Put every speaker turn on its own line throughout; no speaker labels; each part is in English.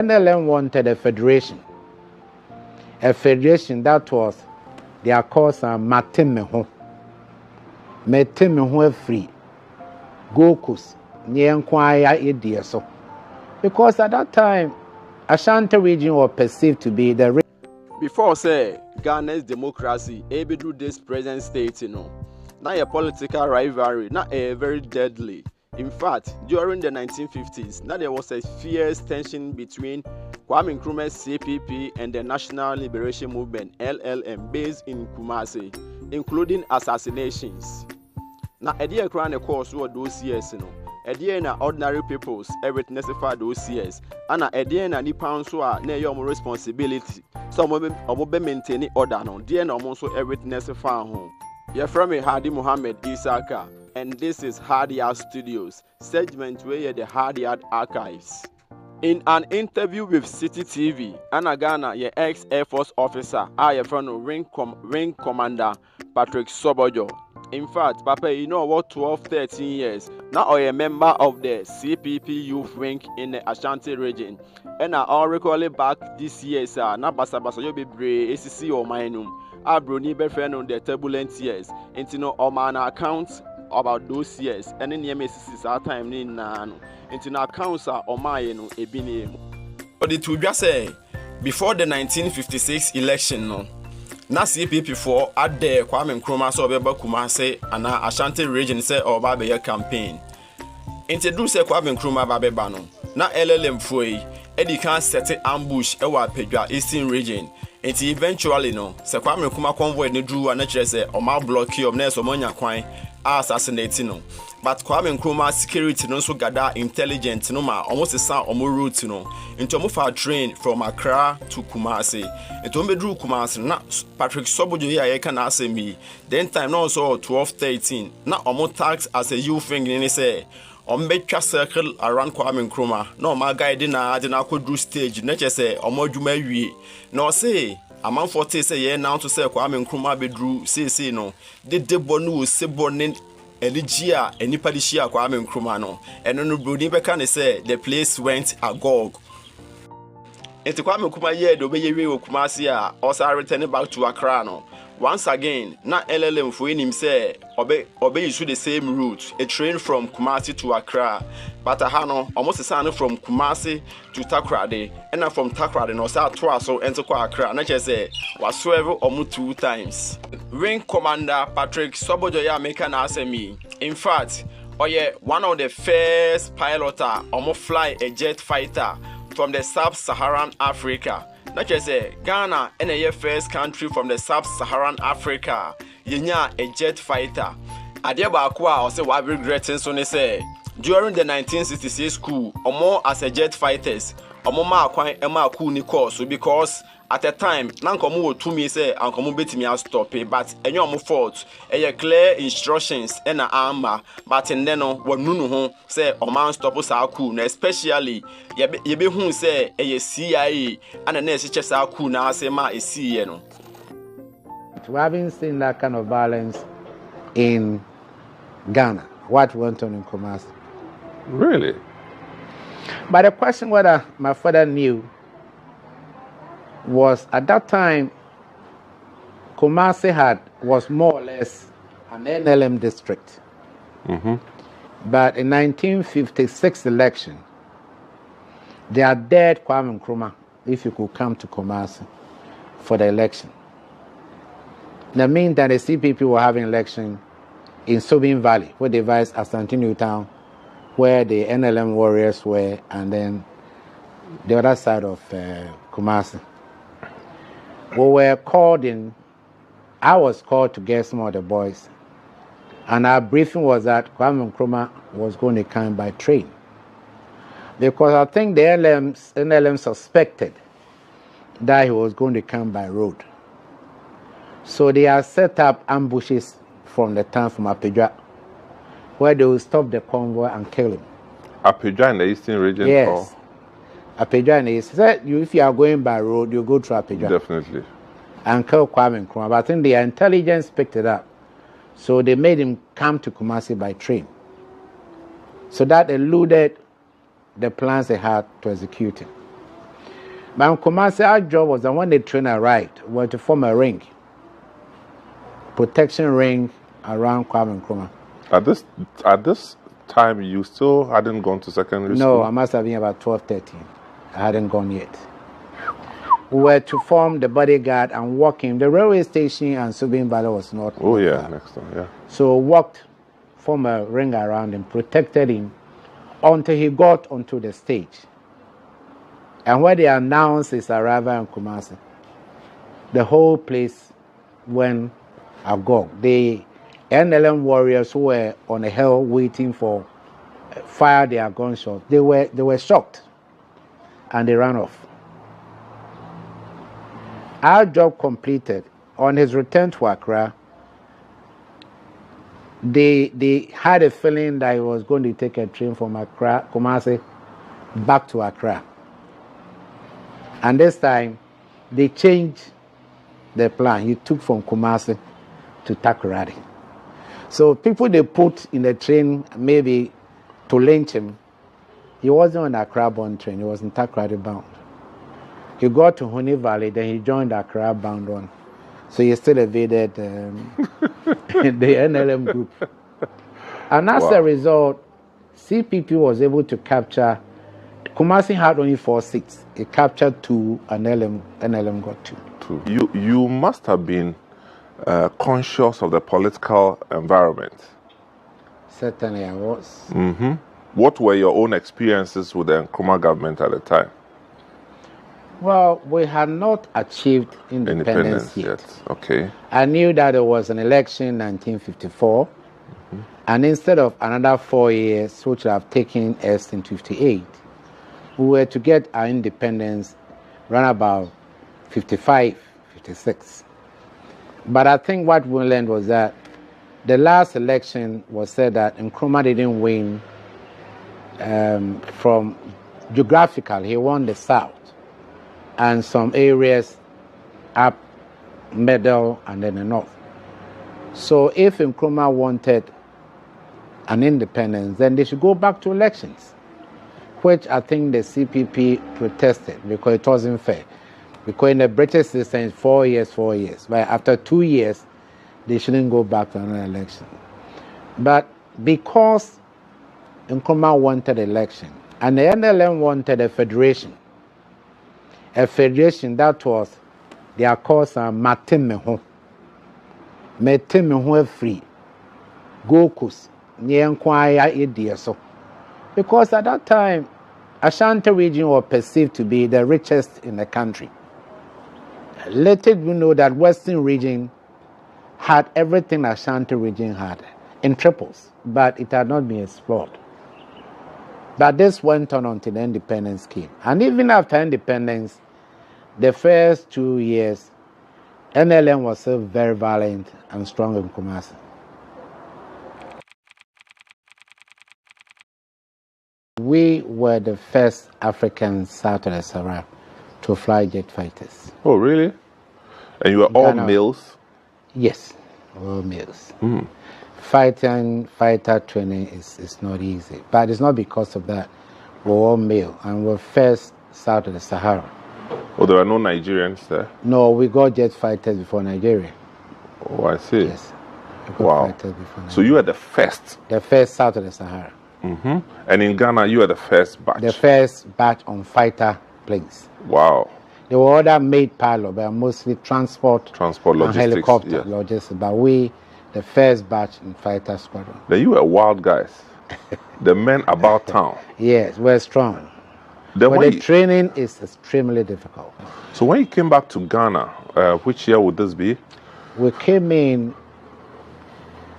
NLM wanted a federation that was their cause and Matimeho free Gokus Nyankwaya idea so because at that time Ashanti region was perceived to be the
before say Ghana's democracy able to this present state, now a political rivalry, not a very deadly. In fact, during the 1950s, now there was a fierce tension between Kwame Nkrumah's CPP and the National Liberation Movement (LLM) based in Kumasi, including assassinations. Now, a dear crown course were those years, a dear na ordinary peoples witness for those years, and a dear na ni pounds who are near your responsibility. Some of them maintain order, no dear no also witness for home. You're from Hadi Muhammad Isaka, and this is Hard Yard Studios, segment where you're the Hard Yard Archives. In an interview with City TV, Anna Ghana, your ex-Air Force officer, your friend Ring Commander Patrick Sobojo. In fact, Papa, you know what 12-13 years, now you're a member of the CPP Youth Wing in the Ashanti region. And I all recall it back this year, sir, now Basa you'll be brave, ACC or Minum. I brony be friend on the turbulent years, and you know, all man accounts about those years, and in the MSC's our time in Nano, and in accounts are on my ebini. But it would just say, before the 1956 election, no, na CPP for at the Kwame Nkrumah so Beba Kumase and Ashanti region say or Babeya campaign. Introduce Kwame Nkrumah Babeba no, na LLM foi, Eddie can set ambush ewa Pedra Eastern region. And eventually, no, Kwame Nkrumah convoy ni drew and say or my block of Nelson Monya Quine assassinating no. But Kwame Nkrumah security no so gather intelligence no ma almost the sound of more route no. Into Mufa train from Accra to Kumasi. Into Medru Kumasi na Patrick Sobojo here can ask me. Then time no so 12-13. Na almost tax as a youth thing in say. Ombetwa circle around Kwame Nkrumah. No my guy didn't could do stage. Nature say Omojuma wie. No say a man 40 say yeah now to say Kwame Nkrumah be drew say no. The bonu se bonin Eligia and Nipadishia Kwame Nkrumah no. And no Brody Bekan say the place went agog. Into Kwame Nkrumah yeah the way you Kumasi also returning back to Accra no. Once again, na LLM for him say obey issue the same route, a train from Kumasi to Accra. But Hano almost the same from Kumasi to Takrade, and from Takrade no sa so enter Accra. And I just say whatsoever almost 2 times. Wing Commander Patrick Sobojo ya make an answer me. In fact, one of the first piloter almost fly a jet fighter from the sub-Saharan Africa. Not just say Ghana and a first country from the sub-Saharan Africa. Yenya a jet fighter. Adeba Akwa or say what regretting so they say during the 1966 coup or more as a jet fighters or more Emma coup ni course because at the time nankomu to me say ankomu betimi stop it but enyo mo fault e clear instructions and armor but then no wonu ho say o man stop sa coup na especially ye be hu say e CIA and na se sa coup na say ma e see no.
We haven't seen that kind of violence in Ghana. What went on in Kumasi?
Really?
But the question whether my father knew was at that time Kumasi was more or less an NLM district.
Mm-hmm.
But in 1956 election, they are dead Kwame Nkrumah if you could come to Kumasi for the election. That means that the CPP were having election in Sobin Valley, where they vice Asante New Town, where the NLM warriors were, and then the other side of Kumasi. We were called in, I was called to get some of the boys, and our briefing was that Kwame Nkrumah was going to come by train. Because I think the NLM suspected that he was going to come by road. So they have set up ambushes from the town from Apedra, where they will stop the convoy and kill him.
Apedra in the eastern region?
Yes.
Or?
Apedra in the east. If you are going by road, you go through Apedra.
Definitely.
And kill Kwame Nkrumah. But I think the intelligence picked it up. So they made him come to Kumasi by train. So that eluded the plans they had to execute him. But in Kumasi, our job was that when the train arrived, we were to form a ring, protection ring around Nkrumah.
At this time, you still hadn't gone to secondary school?
No, I must have been about 12, 13. I hadn't gone yet. We were to form the bodyguard and walk him. The railway station and Subin Valley was not.
Oh, yeah, next time, yeah.
So walked, formed a ring around him, protected him until he got onto the stage. And when they announced his arrival in Kumasi, the whole place went agog. The NLM warriors who were on the hill waiting for fire their gunshots, they were shocked and they ran off. Our job completed. On his return to Accra, they had a feeling that he was going to take a train from Accra, Kumasi, back to Accra. And this time, they changed the plan. He took from Kumasi to Takoradi. So people they put in the train maybe to lynch him, he wasn't on Accra-bound train. He was in Takoradi bound. He got to Honey Valley, then he joined the Accra bound one. So he still evaded the NLM group. And as a result, CPP was able to capture, Kumasi had only 4 seats. He captured 2 and NLM got 2.
You must have been conscious of the political environment.
Certainly I was.
Mm-hmm. What were your own experiences with the Nkrumah government at the time?
Well, we had not achieved independence yet.
Okay.
I knew that there was an election in 1954, and instead of another 4 years, which would have taken us in 58, we were to get our independence around about 55, 56. But I think what we learned was that the last election was said that Nkrumah didn't win from geographical. He won the south and some areas up, middle, and then the north. So if Nkrumah wanted an independence, then they should go back to elections, which I think the CPP protested because it wasn't fair. Because in the British system, it's 4 years, 4 years. But after 2 years, they shouldn't go back to another election. But because Nkrumah wanted election, and the NLM wanted a federation that was their cause Matemeho. Matemeho free. Gokus. Nyenkwaya Idioso. Because at that time, Ashanti region was perceived to be the richest in the country. Later we know that Western region had everything Ashanti region had in triples, but it had not been explored. But this went on until the independence came. And even after independence, the first 2 years, NLM was still very violent and strong in Kumasi. We were the first Africans south of the Sahara to fly jet fighters.
Oh, really? And you were all males?
Yes, all males. Fighter training is not easy, but it's not because of that. We're all male, and we're first south of the Sahara.
Oh, there were no Nigerians there?
No, we got jet fighters before Nigeria.
Oh, I see.
Yes. Wow.
So you were the first?
The first south of the Sahara.
Mm-hmm. And in Ghana, you were the first batch?
The first batch on fighter planes.
Wow.
There were other made pilots, but mostly transport
logistics,
and helicopter logistics. But we, the first batch in fighter squadron.
Then you were wild guys. The men about town.
Yes, we're strong.
Then
but the training is extremely difficult.
So when you came back to Ghana, which year would this be?
We came in,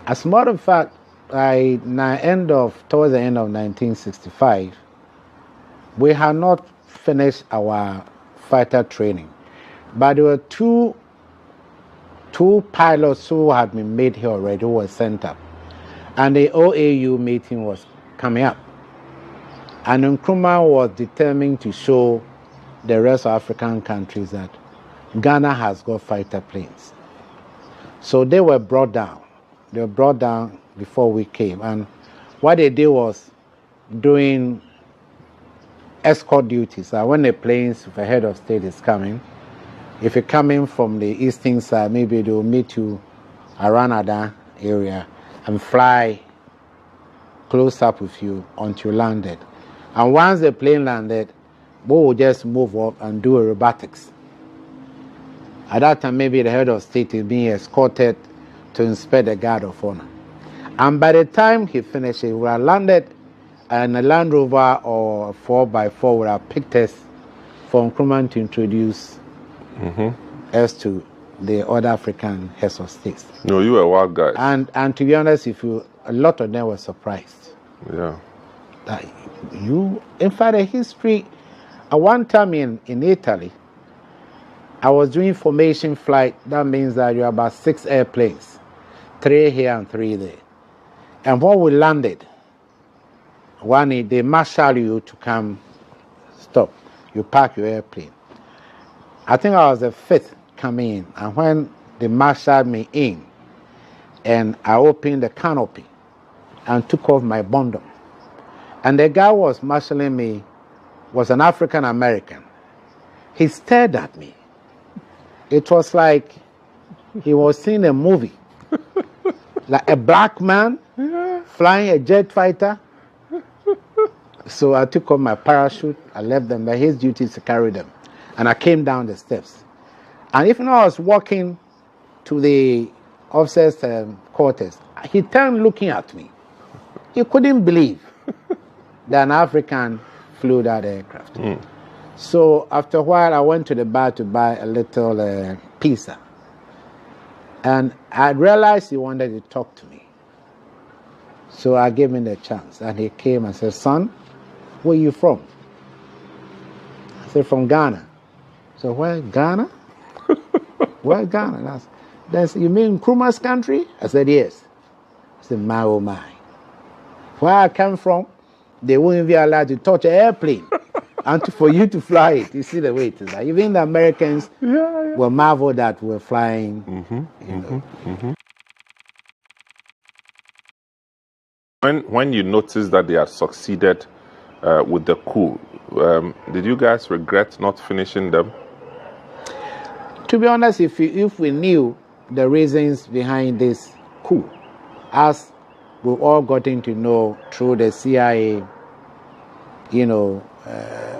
as a matter of fact, towards the end of 1965, we had not finished our fighter training. But there were two pilots who had been made here already who were sent up. And the OAU meeting was coming up. And Nkrumah was determined to show the rest of African countries that Ghana has got fighter planes. So they were brought down. They were brought down before we came. And what they did was, during escort duties. When the planes, if a head of state is coming, if you're coming from the eastern side, maybe they'll meet you around that area and fly close up with you until you landed. And once the plane landed, we will just move up and do aerobatics. At that time, maybe the head of state is being escorted to inspect the guard of honor. And by the time he finished, he would have landed, and a Land Rover or 4x4 would have picked us from Nkrumah to introduce us to the other African heads of states.
No, you were wild guys.
And to be honest, a lot of them were surprised.
Yeah.
That in fact, the history, at one time in Italy, I was doing formation flight. That means that you have about 6 airplanes, 3 here and 3 there. And when we landed, they marshal you to come stop. You park your airplane. I think I was the 5th coming in. And when they marshaled me in, and I opened the canopy and took off my bundle, and the guy was marshalling me was an African American. He stared at me. It was like he was seeing a movie. Like a black man flying a jet fighter. So I took off my parachute. I left them there. His duty is to carry them. And I came down the steps. And even though I was walking to the officers' quarters, he turned looking at me. He couldn't believe that an African flew that aircraft. So after a while, I went to the bar to buy a little pizza. And I realized he wanted to talk to me. So I gave him the chance. And he came and said, "Son, where are you from?" I said, "From Ghana." So, "Where, Ghana?" "Where, Ghana?" You mean Nkrumah's country? I said, "Yes." I said, "My, oh my. Where I come from, they wouldn't be allowed to touch an airplane and for you to fly it." You see the way it is. Like, even the Americans were marveled that we're flying.
When you noticed that they had succeeded with the coup, did you guys regret not finishing them?
To be honest, if we knew the reasons behind this coup, as we've all gotten to know through the CIA,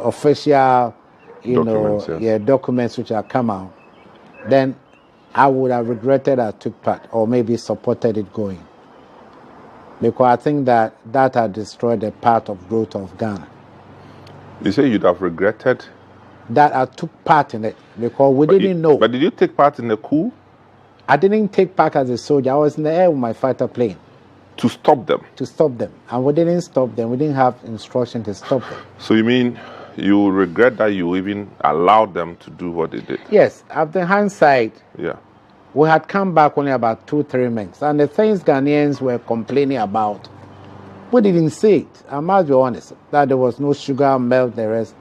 official, documents which have come out, then I would have regretted I took part or maybe supported it going. Because I think that had destroyed a part of growth of Ghana.
You say you'd have regretted?
That I took part in it because we didn't know.
But did you take part in the coup?
I didn't take part as a soldier. I was in the air with my fighter plane.
To stop them?
To stop them. And we didn't stop them. We didn't have instruction to stop them.
So you mean you regret that you even allowed them to do what they did?
Yes. After hindsight,
yeah,
we had come back only about 2-3 months. And the things Ghanaians were complaining about, we didn't see it. I must be honest. That there was no sugar, milk, the rest.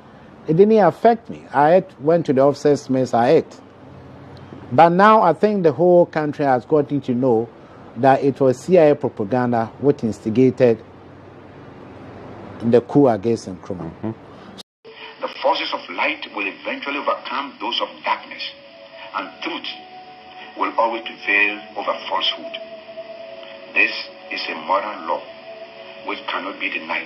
It didn't affect me. I went to the officers' mess, I ate. But now I think the whole country has gotten to know that it was CIA propaganda which instigated the coup against Nkrumah.
The forces of light will eventually overcome those of darkness, and truth will always prevail over falsehood. This is a moral law which cannot be denied.